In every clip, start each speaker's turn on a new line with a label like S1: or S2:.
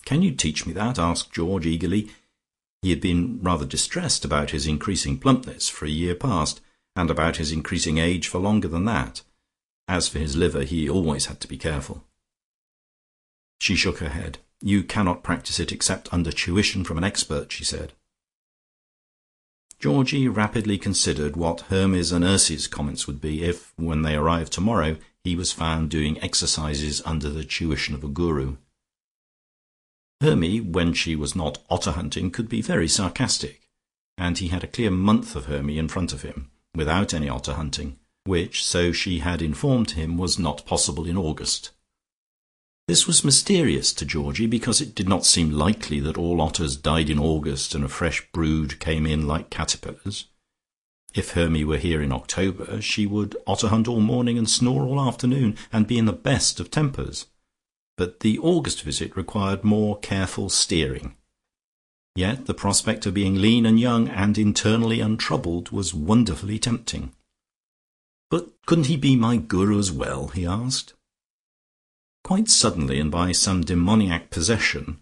S1: "Can you teach me that?" asked George eagerly. He had been rather distressed about his increasing plumpness for a year past, and about his increasing age for longer than that. As for his liver, he always had to be careful. She shook her head. "You cannot practice it except under tuition from an expert," she said. Georgie rapidly considered what Hermes and Ursy's comments would be if, when they arrived tomorrow, he was found doing exercises under the tuition of a guru. Hermy, when she was not otter hunting, could be very sarcastic, and he had a clear month of Hermy in front of him, without any otter hunting, which, so she had informed him, was not possible in August. This was mysterious to Georgie, because it did not seem likely that all otters died in August and a fresh brood came in like caterpillars. If Hermy were here in October, she would otter hunt all morning and snore all afternoon, and be in the best of tempers. But the August visit required more careful steering. Yet the prospect of being lean and young and internally untroubled was wonderfully tempting. "But couldn't he be my guru as well?" he asked. Quite suddenly, and by some demoniac possession,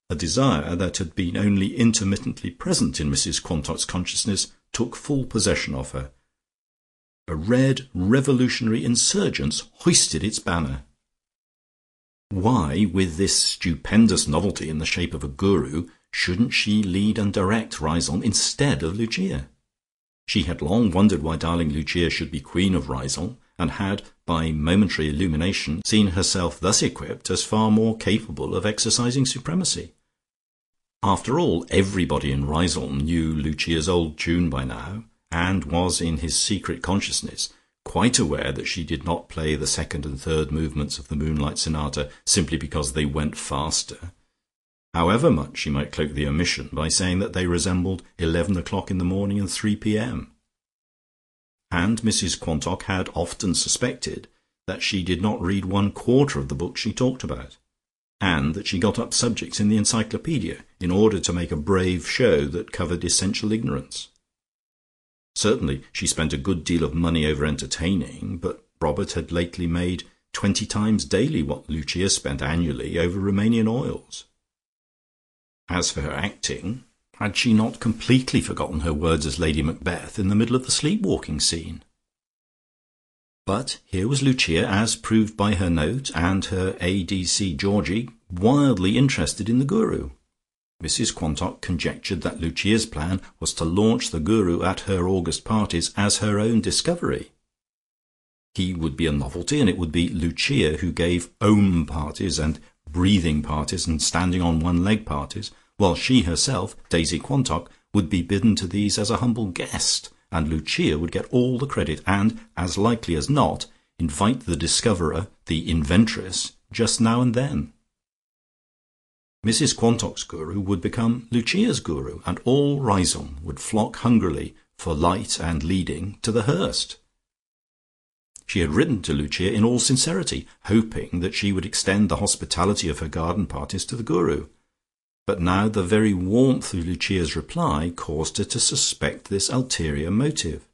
S1: a desire that had been only intermittently present in Mrs Quantock's consciousness took full possession of her. A red revolutionary insurgence hoisted its banner. Why, with this stupendous novelty in the shape of a guru, shouldn't she lead and direct Riseholme instead of Lucia? She had long wondered why darling Lucia should be queen of Riseholme, and had, by momentary illumination, seen herself thus equipped as far more capable of exercising supremacy. After all, everybody in Riseholme knew Lucia's old tune by now, and was in his secret consciousness quite aware that she did not play the second and third movements of the Moonlight Sonata simply because they went faster, however much she might cloak the omission by saying that they resembled 11 o'clock in the morning and 3 p.m. And Mrs Quantock had often suspected that she did not read 1/4 of the books she talked about, and that she got up subjects in the encyclopaedia in order to make a brave show that covered essential ignorance. Certainly she spent a good deal of money over entertaining, but Robert had lately made 20 times daily what Lucia spent annually over Romanian oils. As for her acting, had she not completely forgotten her words as Lady Macbeth in the middle of the sleepwalking scene? But here was Lucia, as proved by her note, and her A.D.C. Georgie, wildly interested in the guru. Mrs Quantock conjectured that Lucia's plan was to launch the guru at her August parties as her own discovery. He would be a novelty, and it would be Lucia who gave Om parties and breathing parties and standing on one leg parties, while she herself, Daisy Quantock, would be bidden to these as a humble guest, and Lucia would get all the credit, and, as likely as not, invite the discoverer, the inventress, just now and then. Mrs Quantock's guru would become Lucia's guru, and all Riseholme would flock hungrily for light and leading to the Hurst. She had written to Lucia in all sincerity, hoping that she would extend the hospitality of her garden parties to the guru, but now the very warmth of Lucia's reply caused her to suspect this ulterior motive.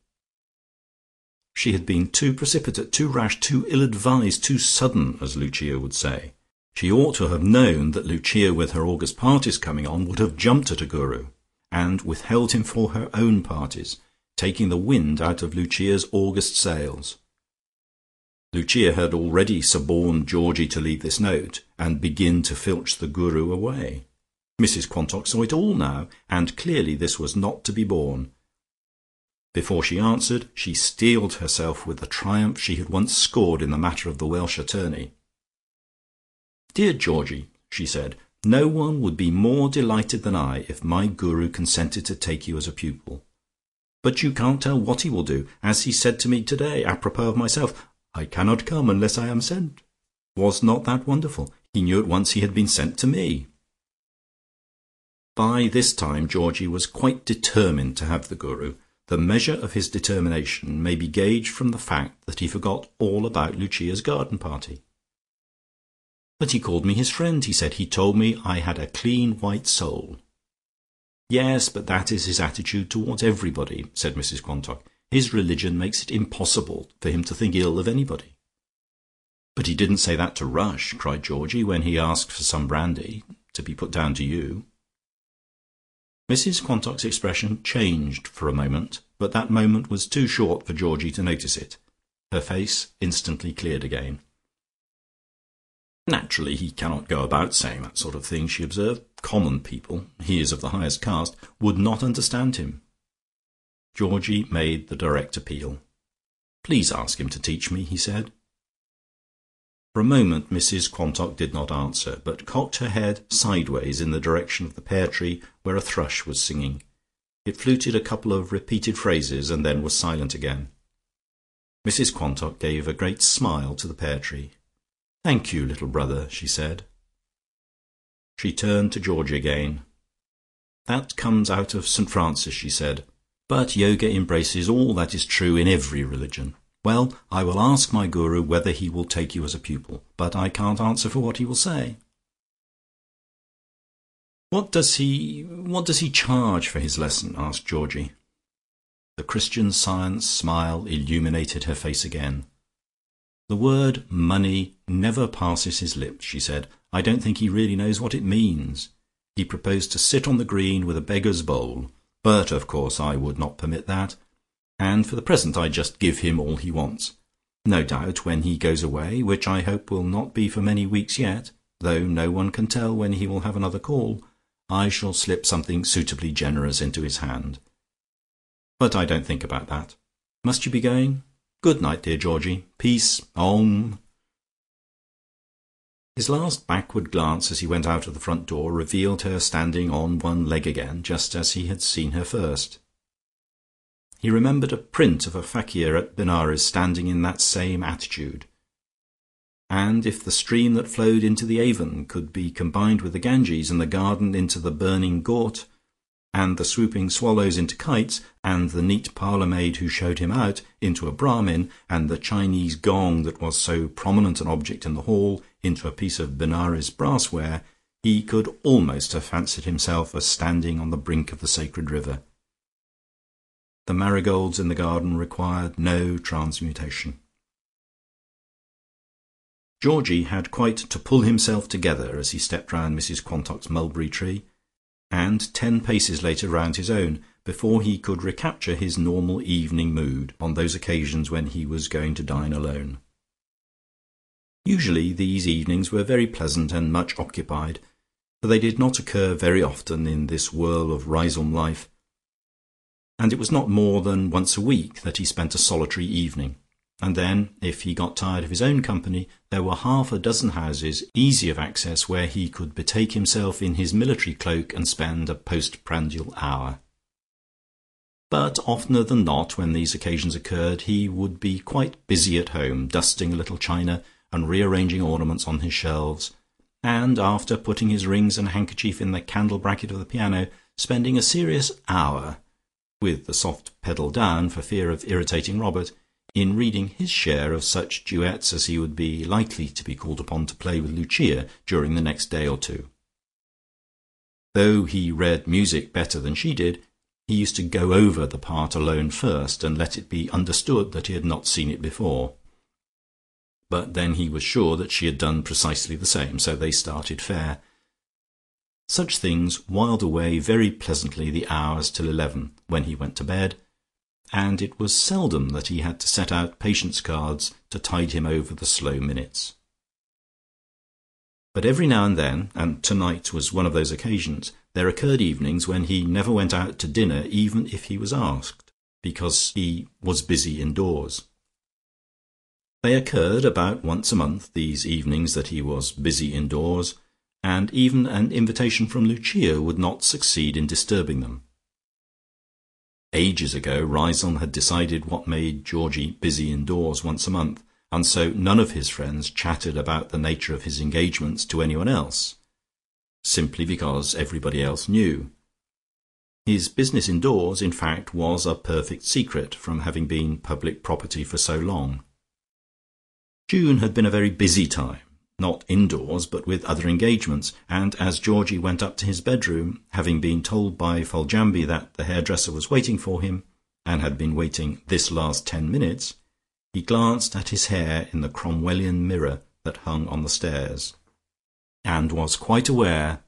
S1: She had been too precipitate, too rash, too ill-advised, too sudden, as Lucia would say. She ought to have known that Lucia, with her August parties coming on, would have jumped at a guru, and withheld him for her own parties, taking the wind out of Lucia's August sails. Lucia had already suborned Georgie to leave this note, and begin to filch the guru away. Mrs Quantock saw it all now, and clearly this was not to be borne. Before she answered, she steeled herself with the triumph she had once scored in the matter of the Welsh attorney. "Dear Georgie," she said, "no one would be more delighted than I if my guru consented to take you as a pupil. But you can't tell what he will do, as he said to me to-day, apropos of myself, 'I cannot come unless I am sent.' Was not that wonderful? He knew at once he had been sent to me." By this time Georgie was quite determined to have the guru. The measure of his determination may be gauged from the fact that he forgot all about Lucia's garden party. "But he called me his friend," he said. "He told me I had a clean white soul." "Yes, but that is his attitude towards everybody," said Mrs Quantock. "His religion makes it impossible for him to think ill of anybody." "But he didn't say that to Rush," cried Georgie, "when he asked for some brandy. to be put down to you." Mrs. Quantock's expression changed for a moment, but that moment was too short for Georgie to notice it. Her face instantly cleared again. "Naturally he cannot go about saying that sort of thing," she observed. "Common people, he is of the highest caste, would not understand him." Georgie made the direct appeal. "Please ask him to teach me," he said. For a moment Mrs. Quantock did not answer, but cocked her head sideways in the direction of the pear tree where a thrush was singing. It fluted a couple of repeated phrases and then was silent again. Mrs. Quantock gave a great smile to the pear tree. "Thank you, little brother," she said. She turned to Georgie again. "That comes out of St. Francis," she said, "but yoga embraces all that is true in every religion. Well, I will ask my guru whether he will take you as a pupil, but I can't answer for what he will say." What does he charge for his lesson?" asked Georgie. The Christian Science smile illuminated her face again. "The word money never passes his lips," she said. "I don't think he really knows what it means. He proposed to sit on the green with a beggar's bowl, but of course I would not permit that, and for the present I just give him all he wants. No doubt when he goes away, which I hope will not be for many weeks yet, though no one can tell when he will have another call, I shall slip something suitably generous into his hand. But I don't think about that. Must you be going? Good night, dear Georgie. Peace. Om." His last backward glance as he went out of the front door revealed her standing on one leg again, just as he had seen her first. He remembered a print of a fakir at Benares standing in that same attitude, and if the stream that flowed into the Avon could be combined with the Ganges, and the garden into the burning Ghaut, and the swooping swallows into kites, and the neat parlour maid who showed him out into a Brahmin, and the Chinese gong that was so prominent an object in the hall into a piece of Benares brassware, he could almost have fancied himself as standing on the brink of the sacred river. The marigolds in the garden required no transmutation. Georgie had quite to pull himself together as he stepped round Mrs. Quantock's mulberry tree, and 10 paces later round his own, before he could recapture his normal evening mood on those occasions when he was going to dine alone. Usually these evenings were very pleasant and much occupied, for they did not occur very often in this whirl of Riseholme life, and it was not more than once a week that he spent a solitary evening, and then, if he got tired of his own company, there were half a dozen houses easy of access where he could betake himself in his military cloak and spend a postprandial hour. But oftener than not, when these occasions occurred, he would be quite busy at home, dusting a little china and rearranging ornaments on his shelves, and after putting his rings and handkerchief in the candle bracket of the piano, spending a serious hour, with the soft pedal down for fear of irritating Robert, in reading his share of such duets as he would be likely to be called upon to play with Lucia during the next day or two. Though he read music better than she did, he used to go over the part alone first, and let it be understood that he had not seen it before. But then he was sure that she had done precisely the same, so they started fair. Such things whiled away very pleasantly the hours till 11, when he went to bed, and it was seldom that he had to set out patience cards to tide him over the slow minutes. But every now and then, and tonight was one of those occasions, there occurred evenings when he never went out to dinner even if he was asked, because he was busy indoors. They occurred about once a month, these evenings that he was busy indoors, and even an invitation from Lucia would not succeed in disturbing them. Ages ago Riseholme had decided what made Georgie busy indoors once a month, and so none of his friends chattered about the nature of his engagements to anyone else, simply because everybody else knew. His business indoors, in fact, was a perfect secret, from having been public property for so long. June had been a very busy time, not indoors but with other engagements, and as Georgie went up to his bedroom, having been told by Foljambe that the hairdresser was waiting for him, and had been waiting this last 10 minutes, he glanced at his hair in the Cromwellian mirror that hung on the stairs, and was quite aware